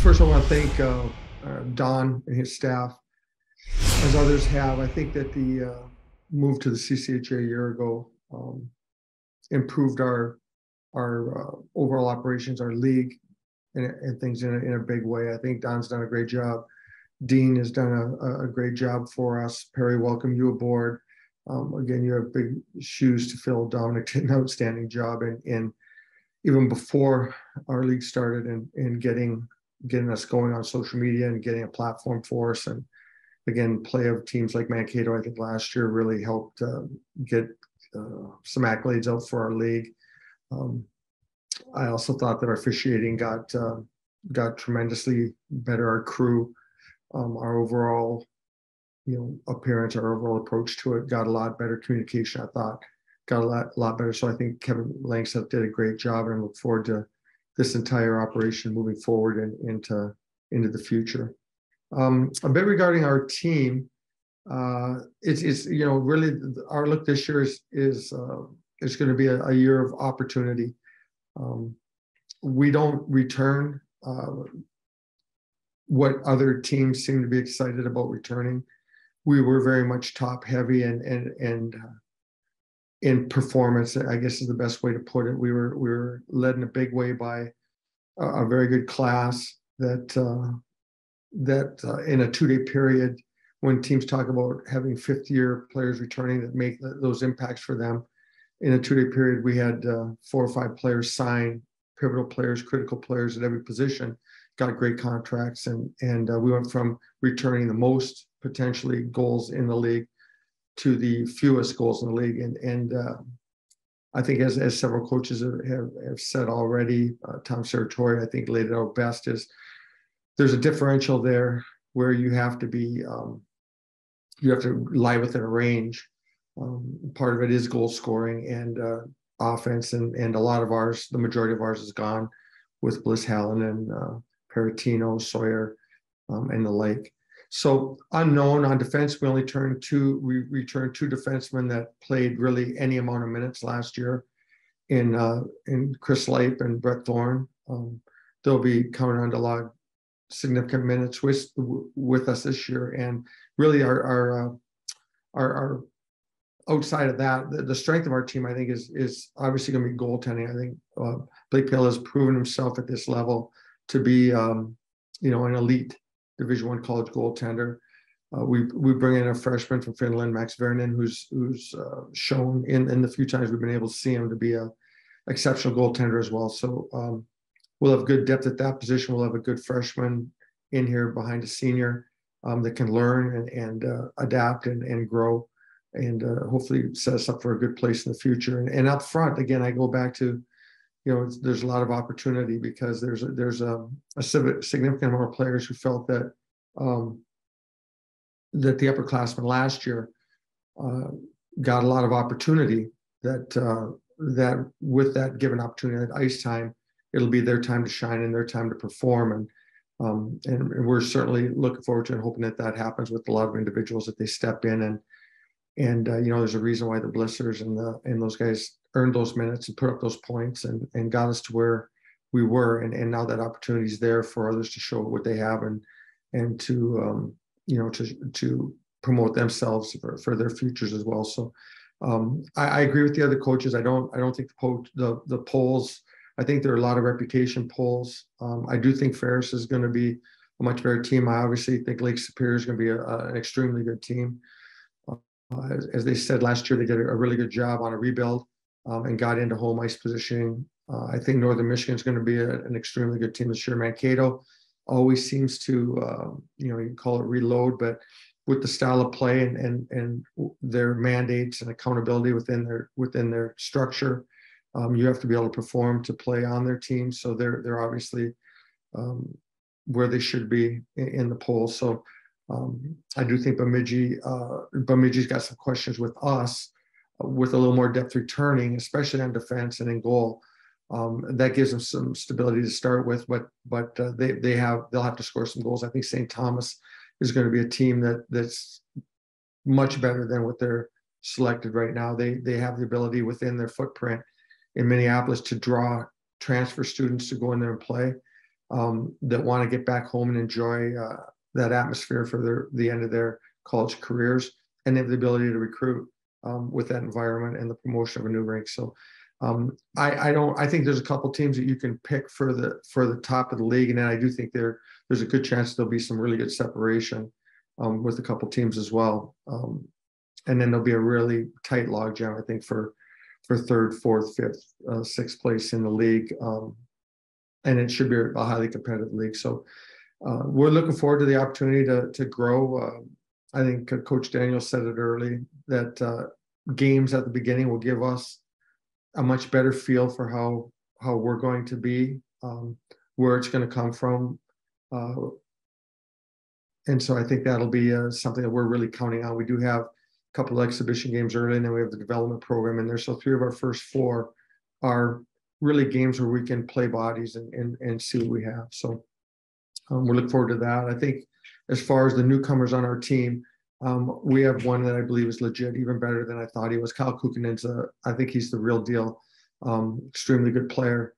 First, I want to thank Don and his staff, as others have. I think that the move to the CCHA a year ago improved our overall operations, our league, and things in a big way. I think Don's done a great job. Dean has done a great job for us. Perry, welcome you aboard. Again, you have big shoes to fill. Dominic did an outstanding job in even before our league started and getting us going on social media and getting a platform for us. And again, play of teams like Mankato, I think last year really helped get some accolades out for our league. I also thought that our officiating got tremendously better. Our crew, our overall, appearance, our overall approach to it got a lot better. Communication, I thought, got a lot better. So I think Kevin Langseth did a great job, and I look forward to this entire operation moving forward and into the future. A bit regarding our team, it's really our look this year is going to be a year of opportunity. We don't return what other teams seem to be excited about returning. We were very much top heavy and in performance, I guess is the best way to put it. We were led in a big way by a very good class that in a 2-day period, when teams talk about having fifth-year players returning that make those impacts for them, in a 2-day period, we had 4 or 5 players sign, pivotal players, critical players at every position, got great contracts, and we went from returning the most potentially goals in the league to the fewest goals in the league. And I think as several coaches have said already, Tom Serratori, I think, laid it out best, is there's a differential there where you have to be, you have to lie within a range. Part of it is goal scoring and offense, and a lot of ours, the majority of ours is gone with Bliss Hallen and Peritino, Sawyer, and the like. So unknown on defense, we returned 2 defensemen that played really any amount of minutes last year in Chris Leip and Brett Thorne. They'll be coming on to log significant minutes with us this year. And really our outside of that, the strength of our team, I think, is obviously going to be goaltending. I think Blake Pale has proven himself at this level to be an elite Division I college goaltender. We bring in a freshman from Finland, Max Vernon, who's shown in the few times we've been able to see him to be a exceptional goaltender as well. So we'll have good depth at that position. We'll have a good freshman in here behind a senior that can learn and adapt and grow, and hopefully set us up for a good place in the future. And up front, again, I go back to, there's a lot of opportunity because there's a significant amount of players who felt that that the upperclassmen last year got a lot of opportunity, that with that given opportunity at ice time, it'll be their time to shine and their time to perform. And we're certainly looking forward to and hoping that happens with a lot of individuals, that they step in and there's a reason why the Blissers and those guys earned those minutes and put up those points and got us to where we were. And now that opportunity is there for others to show what they have and to promote themselves for their futures as well. So I agree with the other coaches. I don't think the polls, I think there are a lot of reputation polls. I do think Ferris is going to be a much better team. I obviously think Lake Superior is going to be an extremely good team. As they said last year, they did a really good job on a rebuild and got into home ice positioning. I think Northern Michigan is going to be an extremely good team this year. Mankato always seems to, you can call it reload, but with the style of play and their mandates and accountability within their structure, you have to be able to perform to play on their team. So they're obviously where they should be in the poll. So I do think Bemidji's got some questions with us, with a little more depth returning, especially on defense and in goal. That gives them some stability to start with, but they'll have to score some goals. I think St. Thomas is going to be a team that's much better than what they're selected right now. They have the ability within their footprint in Minneapolis to draw transfer students to go in there and play. that want to get back home and enjoy that atmosphere for the end of their college careers, and they have the ability to recruit with that environment and the promotion of a new rink. So I think there's a couple teams that you can pick for the top of the league, and then I do think there's a good chance there'll be some really good separation with a couple teams as well. And then there'll be a really tight logjam, I think, for third, fourth, fifth, sixth place in the league. And it should be a highly competitive league. So we're looking forward to the opportunity to grow. I think Coach Daniel said it early that games at the beginning will give us a much better feel for how we're going to be, where it's going to come from. And so I think that'll be something that we're really counting on. We do have a couple of exhibition games early, and then we have the development program in there. So 3 of our first 4 are really games where we can play bodies and see what we have. So we're looking forward to that. I think as far as the newcomers on our team, we have one that I believe is legit, even better than I thought he was. Kyle Kukinen's I think he's the real deal. Extremely good player.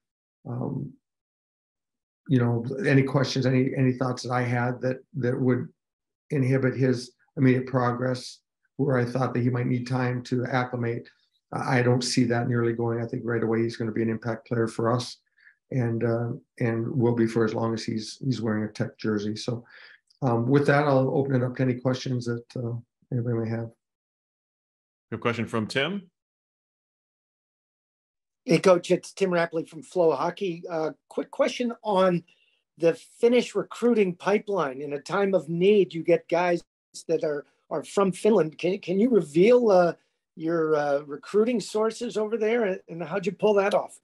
Any questions, any thoughts that I had that would inhibit his immediate progress, where I thought that he might need time to acclimate, I don't see that nearly going. I think right away he's going to be an impact player for us, and will be for as long as he's wearing a Tech jersey. So with that, I'll open it up to any questions that anybody may have. A question from Tim. Hey, Coach, it's Tim Rapley from Flow Hockey. Quick question on the Finnish recruiting pipeline. In a time of need, you get guys that are from Finland. Can you reveal your recruiting sources over there, and how'd you pull that off?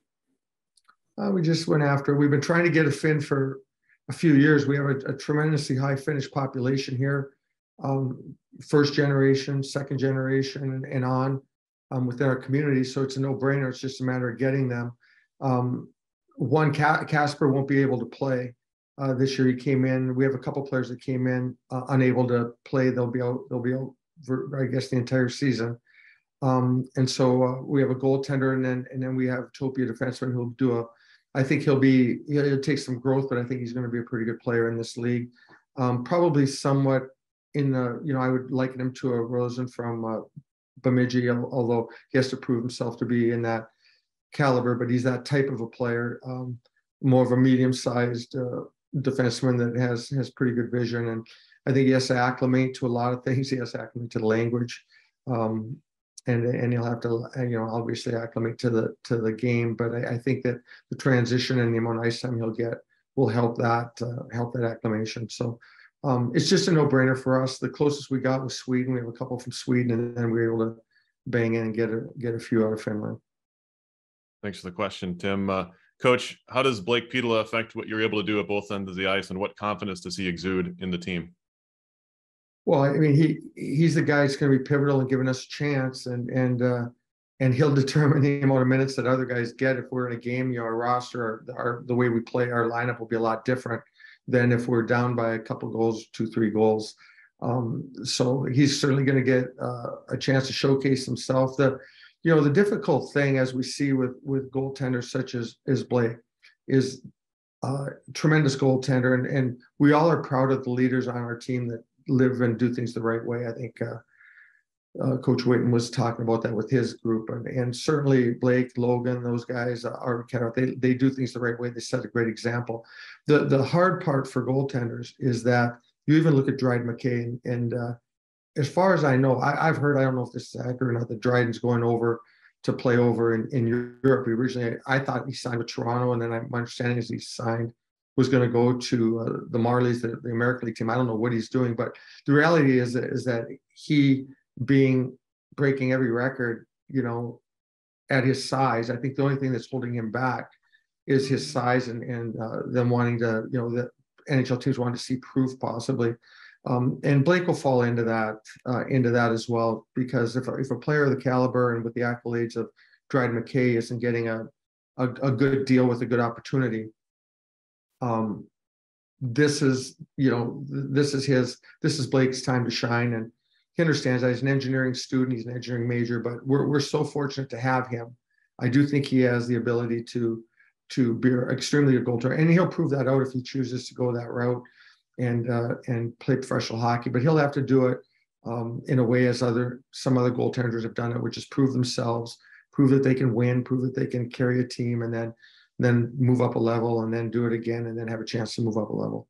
We just went after. We've been trying to get a Finn for a few years. We have a tremendously high Finnish population here, first generation, second generation, and on. Within our community, so it's a no-brainer. It's just a matter of getting them. One, Casper won't be able to play this year. He came in. We have a couple players that came in unable to play. They'll be out for, I guess, the entire season. And so we have a goaltender, and then we have Topia defenseman who'll do I think he'll take some growth, but I think he's going to be a pretty good player in this league. Probably somewhat in the, I would liken him to a Rosen from Bemidji, although he has to prove himself to be in that caliber, but he's that type of a player, more of a medium-sized defenseman that has pretty good vision. And I think he has to acclimate to a lot of things. He has to acclimate to the language, and he'll have to, obviously acclimate to the game. But I think that the transition and the amount of ice time he'll get will help that acclimation. So it's just a no-brainer for us. The closest we got was Sweden. We have a couple from Sweden, and then we were able to bang in and get a few out of Finland. Thanks for the question, Tim. Coach, how does Blake Petola affect what you're able to do at both ends of the ice, and what confidence does he exude in the team? Well, I mean, he's the guy that's going to be pivotal in giving us a chance, and he'll determine the amount of minutes that other guys get. If we're in a game, our roster, the way we play, our lineup will be a lot different than if we're down by a couple goals, 2-3 goals. So he's certainly going to get a chance to showcase himself. The difficult thing, as we see with goaltenders such as Blake, is tremendous goaltender, and we all are proud of the leaders on our team that live and do things the right way. I think Coach Whitten was talking about that with his group, and certainly Blake, Logan, those guys are they do things the right way. They set a great example. The hard part for goaltenders is that you even look at Dryden McKay, and as far as I know, I've heard, I don't know if this is accurate or not, that Dryden's going over to play over in Europe. I thought he signed with Toronto, and then my understanding is he was going to go to the Marlies, the American League team. I don't know what he's doing, but the reality is that he, breaking every record, at his size, I think the only thing that's holding him back is his size and them wanting to, the NHL teams wanting to see proof possibly. And Blake will fall into that as well, because if a player of the caliber and with the accolades of Dryden McKay isn't getting a good deal with a good opportunity, this is Blake's time to shine. And he understands that. He's an engineering student, he's an engineering major, but we're so fortunate to have him. I do think he has the ability to to be extremely good goaltender, and he'll prove that out if he chooses to go that route and play professional hockey. But he'll have to do it in a way as some other goaltenders have done it, which is prove themselves, prove that they can win, prove that they can carry a team, and then move up a level, and then do it again, and then have a chance to move up a level.